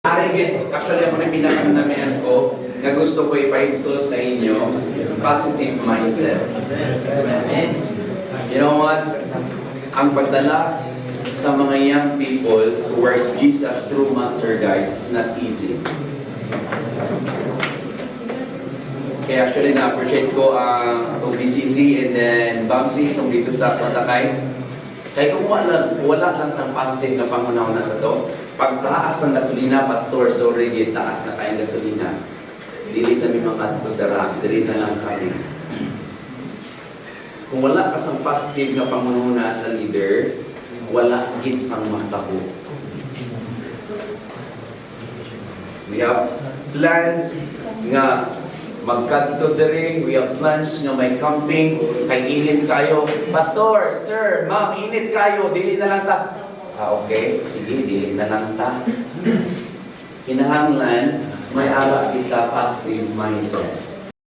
Arigid, actually ako na pinakanamihan ko na gusto ko ipa-install sa inyo, positive mindset. You know what? Ang pagdala sa mga young people towards Jesus through master guides is not easy. Kaya actually na-appreciate ko ang BCC and then Bamsi itong dito sa Patakay. Kaya kung wala lang sa positive na pangunaw sa to, pagtaas ng gasolina, pastor, so rigid, taas na tayong gasolina. Dili kami mga tutara, dili na lang kami. Kung wala ka sa positive na pangununa sa leader, wala gid sang magtaho. We have plans nga magkadto diri, we have plans nga may camping, kay init kayo. Pastor, sir, ma'am, init kayo, dili na lang ta. Okay, sige, dili na lang ta. Kinahanglan, may ala kita positive mindset.